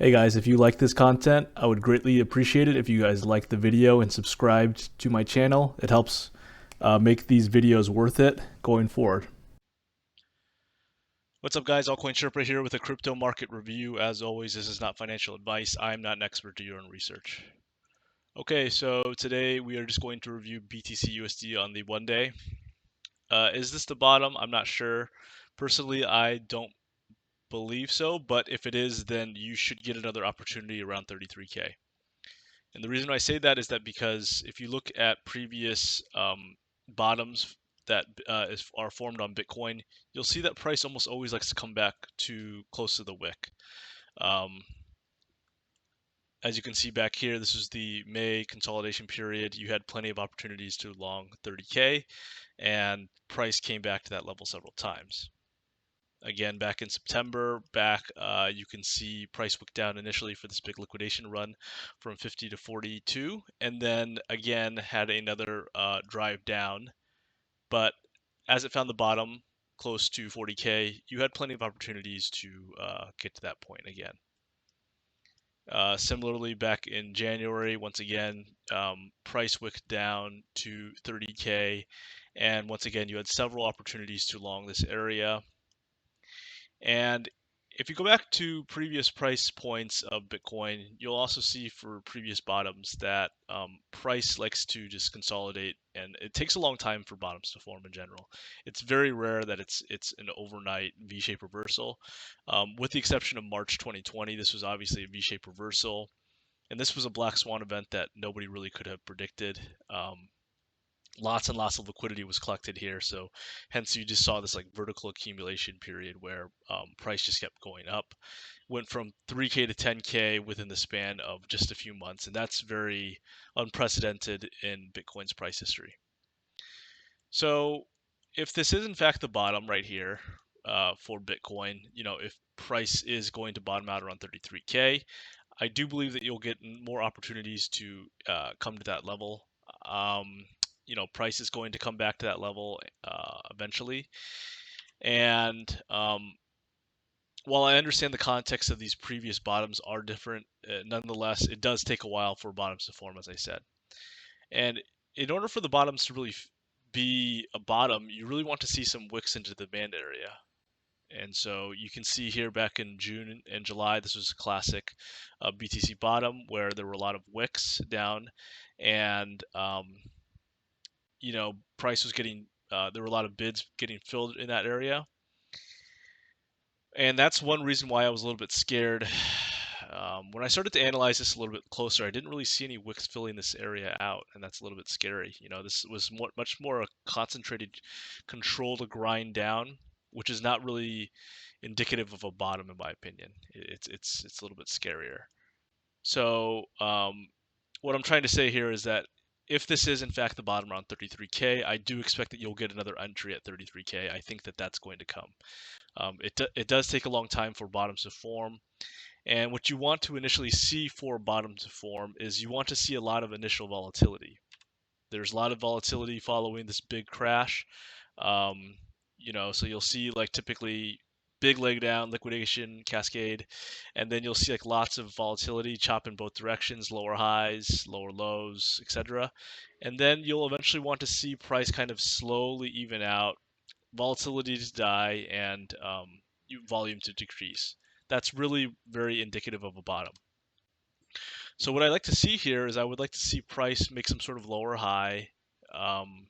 Hey guys, if you like this content, I would greatly appreciate it if you guys like the video and subscribed to my channel. It helps make these videos worth it going forward. What's up, guys? Altcoin Sherpa here with a crypto market review. As always, this is not financial advice. I'm not an expert, do your own research. Okay, so today we are just going to review BTC USD on the 1 day. Is this the bottom? I'm not sure. Personally, I don't believe so, but if it is, then you should get another opportunity around 33K. And the reason I say that is that because if you look at previous bottoms that are formed on Bitcoin, you'll see that price almost always likes to come back to close to the wick. Um, as you can see back here, this was the May consolidation period. You had plenty of opportunities to long 30K, and price came back to that level several times. Again, back in September, you can see price wick down initially for this big liquidation run from 50 to 42, and then again had another drive down. But as it found the bottom close to 40K, you had plenty of opportunities to get to that point again. Similarly, back in January, once again, price wicked down to 30K, and once again, you had several opportunities to long this area. And if you go back to previous price points of Bitcoin, you'll also see for previous bottoms that price likes to just consolidate, and it takes a long time for bottoms to form in general. It's very rare that it's an overnight V-shaped reversal. With the exception of March 2020, this was obviously a V-shaped reversal, and this was a black swan event that nobody really could have predicted. Lots and lots of liquidity was collected here, so hence you just saw this like vertical accumulation period where price just kept going up, went from 3K to 10K within the span of just a few months, and that's very unprecedented in Bitcoin's price history. So if this is in fact the bottom right here for Bitcoin, if price is going to bottom out around 33K, I do believe that you'll get more opportunities to come to that level. Price is going to come back to that level eventually. And while I understand the context of these previous bottoms are different, nonetheless, it does take a while for bottoms to form, as I said. And in order for the bottoms to really be a bottom, you really want to see some wicks into the band area. And so you can see here back in June and July, this was a classic BTC bottom where there were a lot of wicks down, and price was getting there were a lot of bids getting filled in that area, and that's one reason why I was a little bit scared. When I started to analyze this a little bit closer, I didn't really see any wicks filling this area out, and that's a little bit scary. This was much more a concentrated, controlled grind down, which is not really indicative of a bottom, in my opinion. It's a little bit scarier. So what I'm trying to say here is that if this is in fact the bottom around 33K, I do expect that you'll get another entry at 33K. I think that that's going to come. It does take a long time for bottoms to form. And what you want to initially see for bottom to form is you want to see a lot of initial volatility. There's a lot of volatility following this big crash. So you'll see like typically big leg down, liquidation, cascade, and then you'll see like lots of volatility, chop in both directions, lower highs, lower lows, etc. And then you'll eventually want to see price kind of slowly even out, volatility to die, and volume to decrease. That's really very indicative of a bottom. So what I like to see here is I would like to see price make some sort of lower high, um,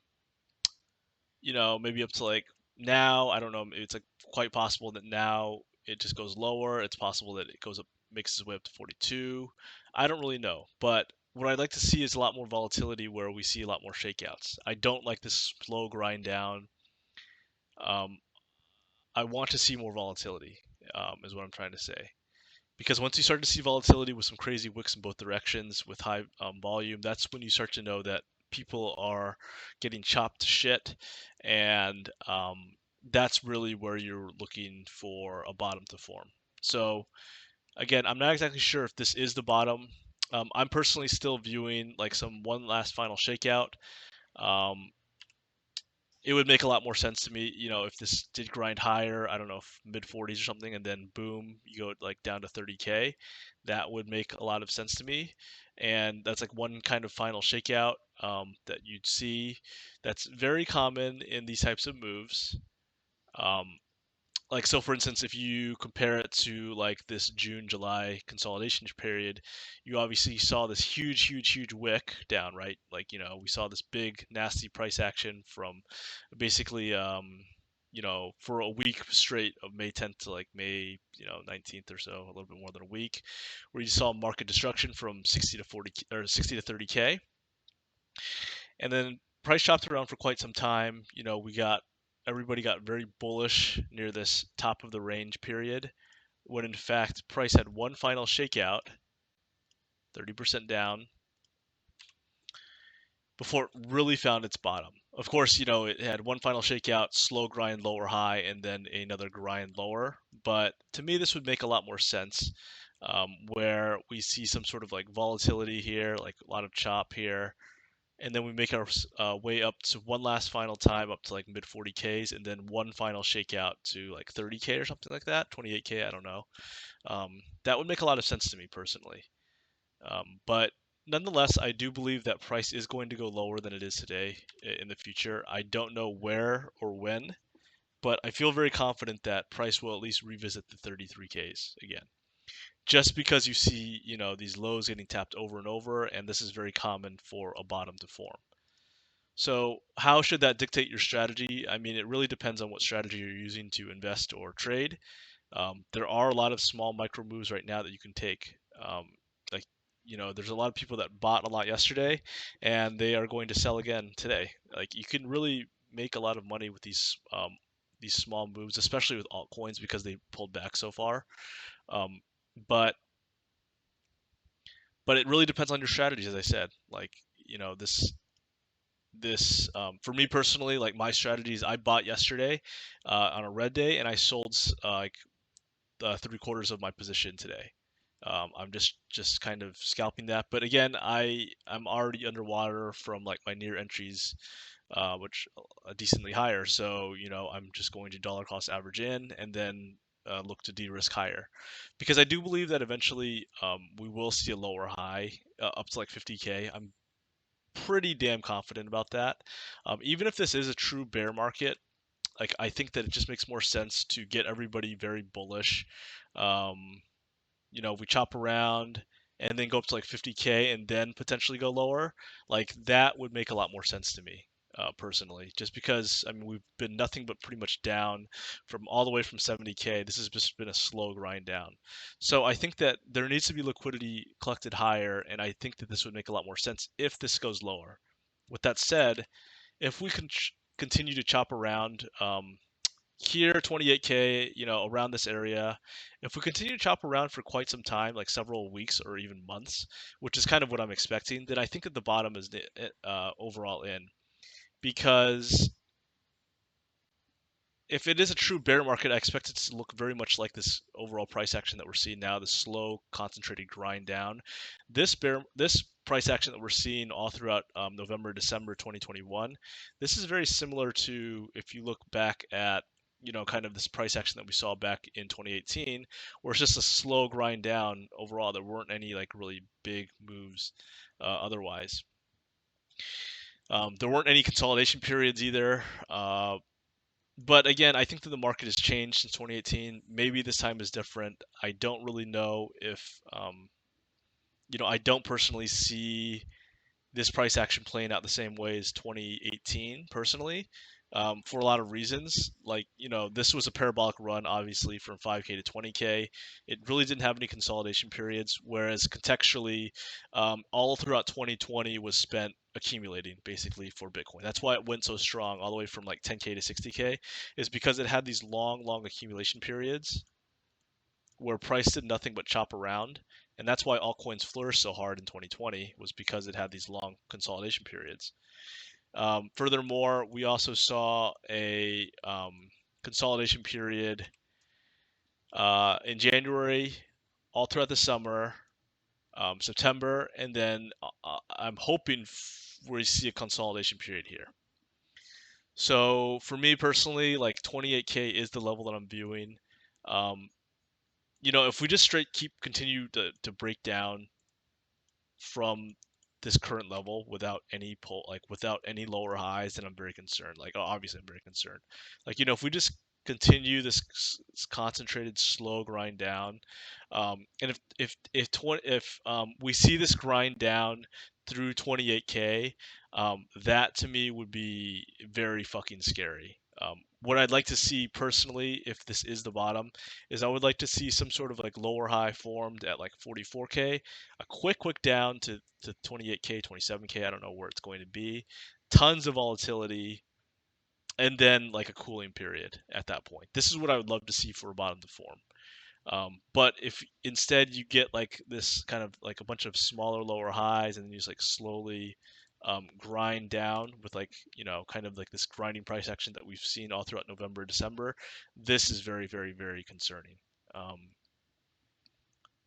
maybe up to like now. I don't know. It's like quite possible that now it just goes lower. It's possible that it goes up, makes its way up to 42. I don't really know, but what I'd like to see is a lot more volatility where we see a lot more shakeouts. I don't like this slow grind down. Um, I want to see more volatility, is what I'm trying to say. Because once you start to see volatility with some crazy wicks in both directions with high volume, that's when you start to know that people are getting chopped to shit, and that's really where you're looking for a bottom to form. So again, I'm not exactly sure if this is the bottom. I'm personally still viewing like some one last final shakeout. Um, it would make a lot more sense to me, if this did grind higher, I don't know, if mid 40s or something, and then boom, you go like down to 30K. That would make a lot of sense to me. And that's like one kind of final shakeout that you'd see. That's very common in these types of moves. Um, like, so for instance, if you compare it to like this June July consolidation period, you obviously saw this huge wick down, right? Like, we saw this big nasty price action from basically for a week straight of May 10th to like May 19th or so, a little bit more than a week, where you saw market destruction from 60 to 40 or 60 to 30K. And then price chopped around for quite some time. Everybody got very bullish near this top of the range period, when in fact price had one final shakeout, 30% down, before it really found its bottom. Of course, it had one final shakeout, slow grind lower high, and then another grind lower. But to me, this would make a lot more sense, where we see some sort of like volatility here, like a lot of chop here, and then we make our way up to one last final time up to like mid 40Ks, and then one final shakeout to like 30K or something like that, 28K, I don't know. That would make a lot of sense to me personally. But nonetheless, I do believe that price is going to go lower than it is today in the future. I don't know where or when, but I feel very confident that price will at least revisit the 33Ks again. Just because you see, these lows getting tapped over and over, and this is very common for a bottom to form. So how should that dictate your strategy? I mean, it really depends on what strategy you're using to invest or trade. There are a lot of small micro moves right now that you can take. Like, there's a lot of people that bought a lot yesterday, and they are going to sell again today. Like, you can really make a lot of money with these small moves, especially with altcoins because they pulled back so far. Um, but but it really depends on your strategies, as I said. Like, this for me personally, like my strategies, I bought yesterday on a red day, and I sold like 3/4 of my position today. I'm just kind of scalping that, but again, I'm already underwater from like my near entries, which are decently higher. So I'm just going to dollar cost average in, and then look to de-risk higher, because I do believe that eventually we will see a lower high up to like 50K. I'm pretty damn confident about that. Even if this is a true bear market, like I think that it just makes more sense to get everybody very bullish. Um, we chop around and then go up to like 50K and then potentially go lower. Like that would make a lot more sense to me. Personally, just because I mean we've been nothing but pretty much down from all the way from 70K. This has just been a slow grind down. So I think that there needs to be liquidity collected higher, and I think that this would make a lot more sense if this goes lower. With that said, if we can continue to chop around, here 28K, around this area, if we continue to chop around for quite some time, like several weeks or even months, which is kind of what I'm expecting, then I think that the bottom is overall in, because if it is a true bear market, I expect it to look very much like this overall price action that we're seeing now, the slow, concentrated grind down. This price action that we're seeing all throughout November, December 2021, this is very similar to if you look back at kind of this price action that we saw back in 2018, where it's just a slow grind down overall. There weren't any like really big moves otherwise. There weren't any consolidation periods either. But again, I think that the market has changed since 2018. Maybe this time is different. I don't really know if, I don't personally see this price action playing out the same way as 2018 personally, for a lot of reasons. Like, this was a parabolic run, obviously, from 5K to 20K. It really didn't have any consolidation periods, whereas contextually, all throughout 2020 was spent accumulating basically for Bitcoin. That's why it went so strong all the way from like 10K to 60K, is because it had these long accumulation periods where price did nothing but chop around. And that's why altcoins flourished so hard in 2020, was because it had these long consolidation periods. Furthermore, we also saw a consolidation period in January, all throughout the summer, September, and then I'm hoping we see a consolidation period here. So for me personally, like 28K is the level that I'm viewing. Um, if we just straight continue to break down from this current level without any without any lower highs, then I'm very concerned. Like, obviously I'm very concerned. Like, if we just continue this concentrated slow grind down, and if we see this grind down through 28K, that to me would be very fucking scary. What I'd like to see personally, if this is the bottom, is I would like to see some sort of like lower high formed at like 44K, a quick down to 28K, 27K. I don't know where it's going to be. Tons of volatility, and then like a cooling period at that point. This is what I would love to see for a bottom to form. But if instead you get like this kind of like a bunch of smaller lower highs, and then you just like slowly grind down with like, kind of like this grinding price action that we've seen all throughout November, December, this is very, very, very concerning. Um,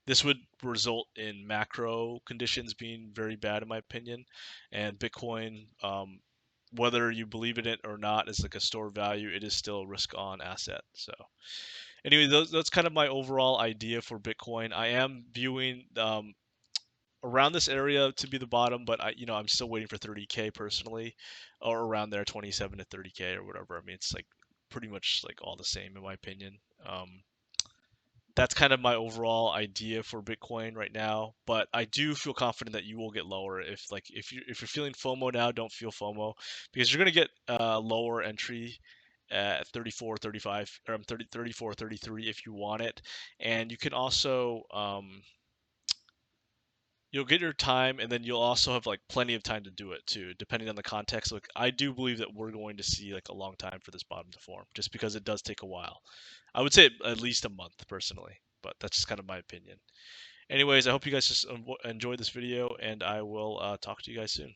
this would result in macro conditions being very bad, in my opinion, and Bitcoin, whether you believe in it or not, is like a store value. It is still a risk-on asset. So, anyway, that's kind of my overall idea for Bitcoin. I am viewing around this area to be the bottom, but I'm still waiting for 30K personally, or around there, 27 to 30K or whatever. I mean, it's like pretty much like all the same in my opinion. That's kind of my overall idea for Bitcoin right now. But I do feel confident that you will get lower. If you're feeling FOMO now, don't feel FOMO, because you're gonna get lower entry at 34, 35, or 30, 34, 33 if you want it, and you can also you'll get your time, and then you'll also have like plenty of time to do it too, depending on the context. Like, I do believe that we're going to see like a long time for this bottom to form, just because it does take a while. I would say at least a month personally, but that's just kind of my opinion. Anyways, I hope you guys just enjoyed this video, and I will talk to you guys soon.